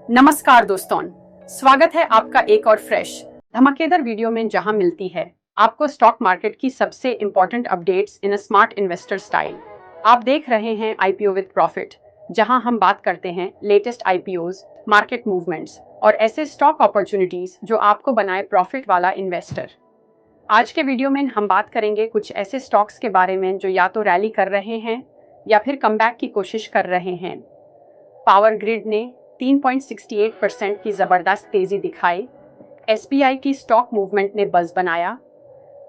नमस्कार दोस्तों, स्वागत है आपका एक और फ्रेश धमाकेदार वीडियो में जहां मिलती है आपको स्टॉक मार्केट की सबसे important updates in a smart investor style. आप देख रहे हैं आईपीओ विद प्रॉफिट, जहां हम बात करते हैं लेटेस्ट आईपीओज, मार्केट मूवमेंट्स और ऐसे स्टॉक अपॉर्चुनिटीज जो आपको बनाए प्रॉफिट वाला इन्वेस्टर। आज के वीडियो में हम बात करेंगे कुछ ऐसे स्टॉक्स के बारे में जो या तो रैली कर रहे हैं या फिर कमबैक की कोशिश कर रहे हैं। पावर ग्रिड ने 3.68% की जबरदस्त तेजी दिखाई। एसबीआई की स्टॉक मूवमेंट ने बज़ बनाया।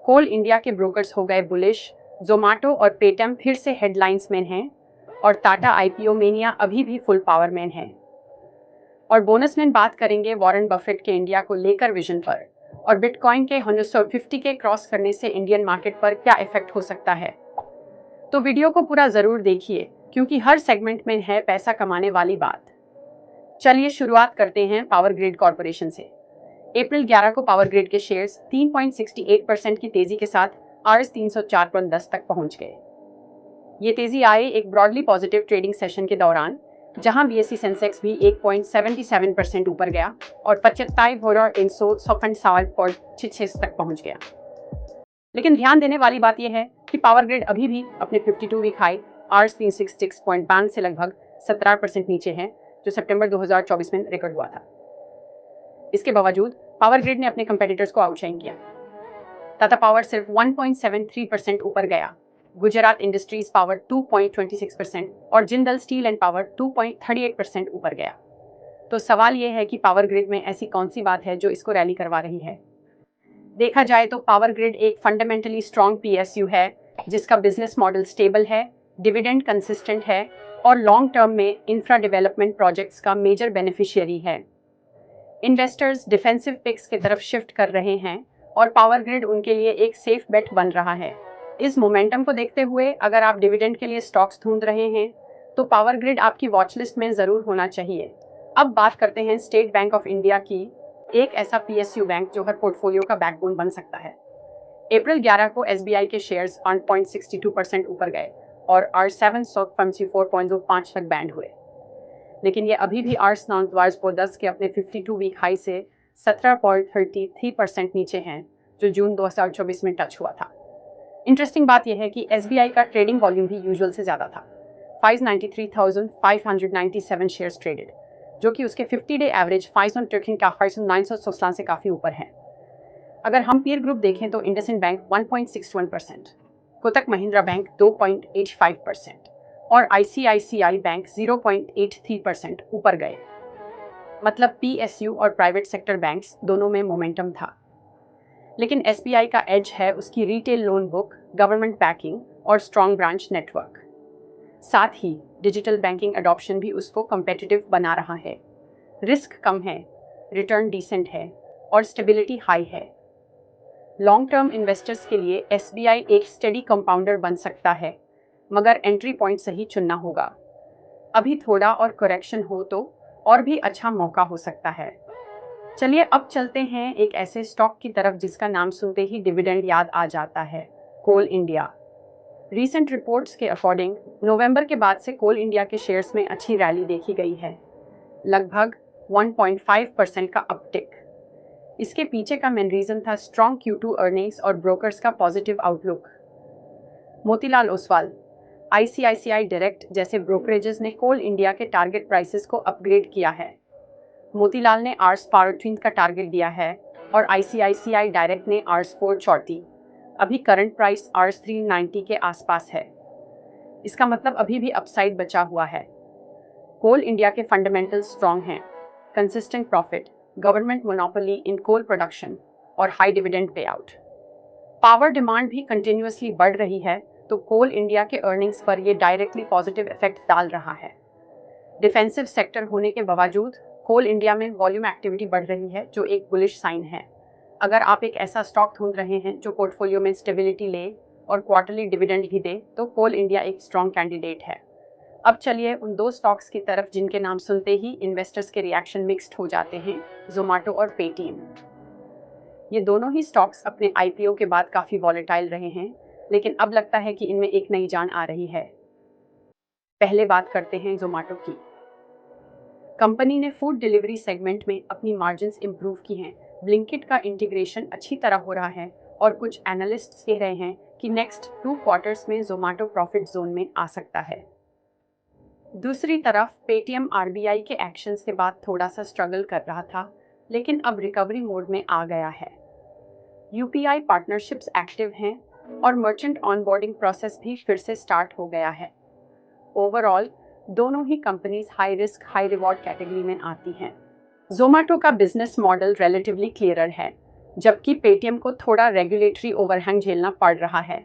कोल इंडिया के ब्रोकर्स हो गए बुलिश। जोमेटो और पेटीएम फिर से हेडलाइंस में हैं और टाटा आईपीओ मेनिया अभी भी फुल पावर में है। और बोनस में बात करेंगे वॉरेन बफेट के इंडिया को लेकर विजन पर और बिटकॉइन के 150 के क्रॉस करने से इंडियन मार्केट पर क्या इफेक्ट हो सकता है। तो वीडियो को पूरा जरूर देखिए क्योंकि हर सेगमेंट में है पैसा कमाने वाली बात। चलिए शुरुआत करते हैं पावर ग्रिड कॉर्पोरेशन से। अप्रैल 11 को पावर ग्रिड के शेयर्स 3.68% की तेजी के साथ आरएस 304.10 तक पहुंच गए। ये तेजी आई एक ब्रॉडली पॉजिटिव ट्रेडिंग सेशन के दौरान, जहां बीएसई सेंसेक्स भी 1.77% ऊपर गया और 75,157.66 तक पहुंच गया। लेकिन ध्यान देने वाली बात यह है कि पावर ग्रिड अभी भी अपने 52 वीक हाई आरएस 366.92 से लगभग 17% नीचे है, जो सितंबर 2024 में रिकॉर्ड हुआ था। इसके बावजूद पावर ग्रिड ने अपने कंपेटिटर्स को आउटशाइन किया। टाटा पावर सिर्फ 1.73% ऊपर गया, गुजरात इंडस्ट्रीज पावर 2.26% और जिंदल स्टील एंड पावर 2.38% ऊपर गया। तो सवाल यह है कि पावर ग्रिड में ऐसी कौन सी बात है जो इसको रैली करवा रही है। देखा जाए तो पावर ग्रिड एक फंडामेंटली स्ट्रॉन्ग पीएसयू है जिसका बिजनेस मॉडल स्टेबल है, डिविडेंड कंसिस्टेंट है और लॉन्ग टर्म में इंफ्रा डेवलपमेंट प्रोजेक्ट्स का मेजर बेनिफिशियरी है। इन्वेस्टर्स डिफेंसिव पिक्स की तरफ शिफ्ट कर रहे हैं और पावर ग्रिड उनके लिए एक सेफ बेट बन रहा है। इस मोमेंटम को देखते हुए अगर आप डिविडेंड के लिए स्टॉक्स ढूंढ रहे हैं तो पावर ग्रिड आपकी वॉच लिस्ट में जरूर होना चाहिए। अब बात करते हैं स्टेट बैंक ऑफ इंडिया की, एक ऐसा पीएसयू बैंक जो हर पोर्टफोलियो का बैकबोन बन सकता है। अप्रैल 11 को एसबीआई के शेयर्स 1.62% ऊपर गए और R754.05 तक बैंड हुए, लेकिन ये अभी भी आर्स नॉनवार्स को 10 के अपने 52 वीक हाई से 17.33% नीचे हैं, जो जून 2024 में टच हुआ था। इंटरेस्टिंग बात यह है कि एसबीआई का ट्रेडिंग वॉल्यूम भी यूजुअल से ज़्यादा था, 593,597 शेयर्स ट्रेडेड, जो कि उसके 50 डे एवरेज 5,916 से काफ़ी ऊपर है। अगर हम पीयर ग्रुप देखें तो इंडसइंड बैंक 1.61%, कोटक महिंद्रा बैंक 2.85% और आईसीआईसीआई बैंक 0.83% ऊपर गए। मतलब पीएसयू और प्राइवेट सेक्टर बैंक्स दोनों में मोमेंटम था। लेकिन एसबीआई का एज है उसकी retail loan book, government banking और स्ट्रॉन्ग ब्रांच नेटवर्क। साथ ही डिजिटल बैंकिंग अडॉप्शन भी उसको कम्पिटिटिव बना रहा है। रिस्क कम है, रिटर्न डिसेंट है और स्टेबिलिटी हाई है। लॉन्ग टर्म इन्वेस्टर्स के लिए एसबीआई एक स्टडी कंपाउंडर बन सकता है, मगर एंट्री पॉइंट सही चुनना होगा। अभी थोड़ा और करेक्शन हो तो और भी अच्छा मौका हो सकता है। चलिए अब चलते हैं एक ऐसे स्टॉक की तरफ जिसका नाम सुनते ही डिविडेंड याद आ जाता है, कोल इंडिया। रीसेंट रिपोर्ट्स के अकॉर्डिंग नवंबर के बाद से कोल इंडिया के शेयर्स में अच्छी रैली देखी गई है, लगभग 1.5% का अपटिक। इसके पीछे का मेन रीजन था स्ट्रॉन्ग Q2 अर्निंग्स और ब्रोकर्स का positive outlook. Motilal Oswal, ICICI direct जैसे ब्रोकरेजेस ने कोल इंडिया के टारगेट प्राइसेस को अपग्रेड किया है। मोतीलाल ने आर्स पावर का टारगेट दिया है और आईसीआईसीआई डायरेक्ट ने आर्स 440। अभी करंट प्राइस आर्स 390 के आसपास है। इसका मतलब अभी भी अपसाइड बचा हुआ है। कोल इंडिया के फंडामेंटल्स स्ट्रॉन्ग हैं, consistent profit, government monopoly in coal production और high dividend payout. Power demand भी कंटिन्यूअसली बढ़ रही है, तो कोल इंडिया के अर्निंग्स पर ये डायरेक्टली पॉजिटिव इफेक्ट डाल रहा है। डिफेंसिव सेक्टर होने के बावजूद कोल इंडिया में वॉल्यूम एक्टिविटी बढ़ रही है, जो एक बुलिश साइन है। अगर आप एक ऐसा स्टॉक ढूंढ रहे हैं जो पोर्टफोलियो में स्टेबिलिटी ले और क्वार्टरली डिविडेंड भी दे, तो कोल इंडिया एक स्ट्रॉन्ग कैंडिडेट है। अब चलिए उन दो स्टॉक्स की तरफ जिनके नाम सुनते ही इन्वेस्टर्स के रिएक्शन मिक्स्ड हो जाते हैं, जोमेटो और पेटीएम। ये दोनों ही स्टॉक्स अपने आईपीओ के बाद काफ़ी वॉलेटाइल रहे हैं, लेकिन अब लगता है कि इनमें एक नई जान आ रही है। पहले बात करते हैं जोमेटो की। कंपनी ने फूड डिलीवरी सेगमेंट में अपनी मार्जिन्स इंप्रूव की हैं। ब्लिंकिट का इंटीग्रेशन अच्छी तरह हो रहा है और कुछ एनालिस्ट्स कह रहे हैं कि नेक्स्ट 2 क्वार्टर्स में जोमेटो प्रॉफिट जोन में आ सकता है। दूसरी तरफ पेटीएम आरबीआई के एक्शंस के बाद थोड़ा सा स्ट्रगल कर रहा था, लेकिन अब रिकवरी मोड में आ गया है। यूपीआई पार्टनरशिप्स एक्टिव हैं और मर्चेंट ऑनबोर्डिंग प्रोसेस भी फिर से स्टार्ट हो गया है। ओवरऑल दोनों ही companies high risk high reward category में आती हैं। जोमेटो का बिजनेस मॉडल रिलेटिवली क्लियरर है, जबकि पेटीएम को थोड़ा रेगुलेटरी ओवरहैंग झेलना पड़ रहा है।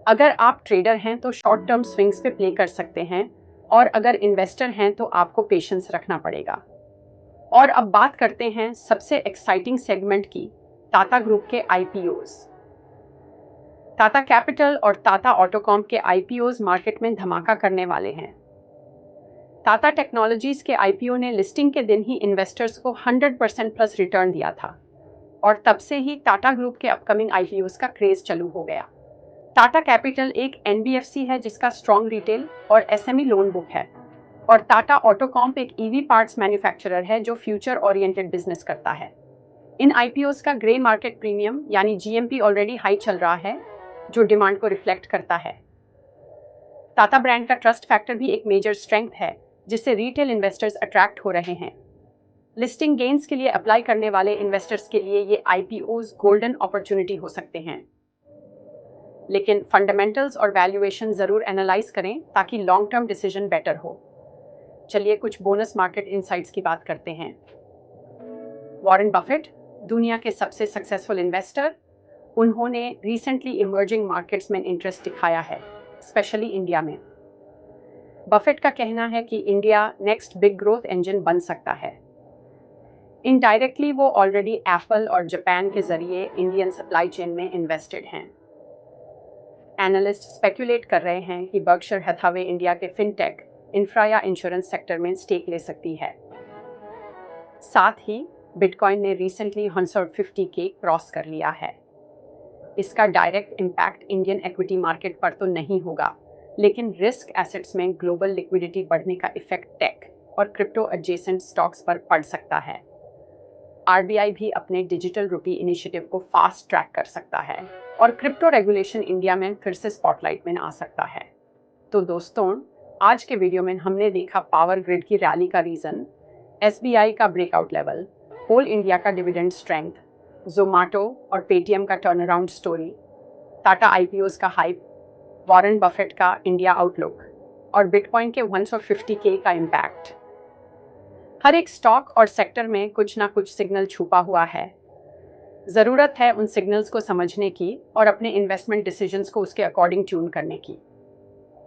अगर आप ट्रेडर हैं तो शॉर्ट टर्म स्विंग्स पे प्ले कर सकते हैं, और अगर इन्वेस्टर हैं तो आपको पेशेंस रखना पड़ेगा। और अब बात करते हैं सबसे एक्साइटिंग सेगमेंट की, टाटा ग्रुप के आईपीओज। टाटा कैपिटल और टाटा ऑटोकॉम के आईपीओज मार्केट में धमाका करने वाले हैं। टाटा टेक्नोलॉजीज के आईपीओ ने लिस्टिंग के दिन ही इन्वेस्टर्स को 100% प्लस रिटर्न दिया था, और तब से ही टाटा ग्रुप के अपकमिंग आईपीओज का क्रेज चालू हो गया। टाटा कैपिटल एक एनबीएफसी है जिसका स्ट्रॉन्ग रिटेल और एसएमई लोन बुक है, और टाटा ऑटोकॉम एक ईवी पार्ट्स मैन्युफैक्चरर है जो फ्यूचर ओरिएंटेड बिजनेस करता है। इन आईपीओज का ग्रे मार्केट प्रीमियम यानी जीएमपी ऑलरेडी हाई चल रहा है, जो डिमांड को रिफ्लेक्ट करता है। टाटा ब्रांड का ट्रस्ट फैक्टर भी एक मेजर स्ट्रेंथ है, जिससे रिटेल इन्वेस्टर्स अट्रैक्ट हो रहे हैं। लिस्टिंग गेन्स के लिए अप्लाई करने वाले इन्वेस्टर्स के लिए ये आईपीओज गोल्डन अपॉर्चुनिटी हो सकते हैं। लेकिन फंडामेंटल्स और वैल्यूएशन जरूर एनालाइज करें ताकि लॉन्ग टर्म डिसीजन बेटर हो। चलिए कुछ बोनस मार्केट इनसाइट्स की बात करते हैं। वॉरेन बफेट, दुनिया के सबसे सक्सेसफुल इन्वेस्टर, उन्होंने रिसेंटली इमर्जिंग मार्केट्स में इंटरेस्ट दिखाया है, स्पेशली इंडिया में। बफेट का कहना है कि India next big growth engine बन सकता है। इनडायरेक्टली वो ऑलरेडी एप्पल और जापान के जरिए इंडियन सप्लाई चेन में इन्वेस्टेड हैं। एनालिस्ट स्पेकुलेट कर रहे हैं कि Berkshire Hathaway India K fintech, infra या इंश्योरेंस सेक्टर में स्टेक ले सकती है। साथ ही बिटकॉइन ने रिसेंटली 150 के क्रॉस कर लिया है। इसका direct impact Indian equity market पर तो नहीं होगा, लेकिन रिस्क एसेट्स में ग्लोबल लिक्विडिटी बढ़ने का इफेक्ट टेक और क्रिप्टो एडजेसेंट स्टॉक्स पर पड़ सकता है। आरबीआई भी अपने डिजिटल रुपी इनिशिएटिव को फास्ट ट्रैक कर सकता है, और क्रिप्टो रेगुलेशन इंडिया में फिर से स्पॉटलाइट में आ सकता है। तो दोस्तों, आज के वीडियो में हमने देखा पावर ग्रिड की रैली का रीजन, एसबीआई का ब्रेकआउट लेवल, कोल इंडिया का डिविडेंड स्ट्रेंथ, जोमेटो और पेटीएम का टर्नअराउंड स्टोरी, टाटा आईपीओज का हाइप, वॉरेन बफेट का इंडिया आउटलुक और बिटकॉइन के 150K का इम्पैक्ट। हर एक स्टॉक और सेक्टर में कुछ ना कुछ सिग्नल छुपा हुआ है। ज़रूरत है उन सिग्नल्स को समझने की और अपने इन्वेस्टमेंट डिसीजंस को उसके अकॉर्डिंग ट्यून करने की।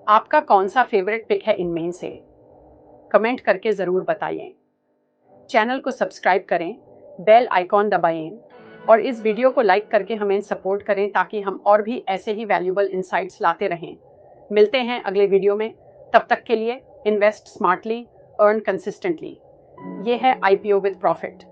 आपका कौन सा फेवरेट पिक है इनमें से? कमेंट करके ज़रूर बताइए। चैनल को सब्सक्राइब करें, बेल आइकॉन दबाएं और इस वीडियो को लाइक करके हमें सपोर्ट करें ताकि हम और भी ऐसे ही वैल्यूएबल इंसाइट्स लाते रहें। मिलते हैं अगले वीडियो में, तब तक के लिए इन्वेस्ट स्मार्टली, अर्न कंसिस्टेंटली। ये है आईपीओ विद प्रॉफिट।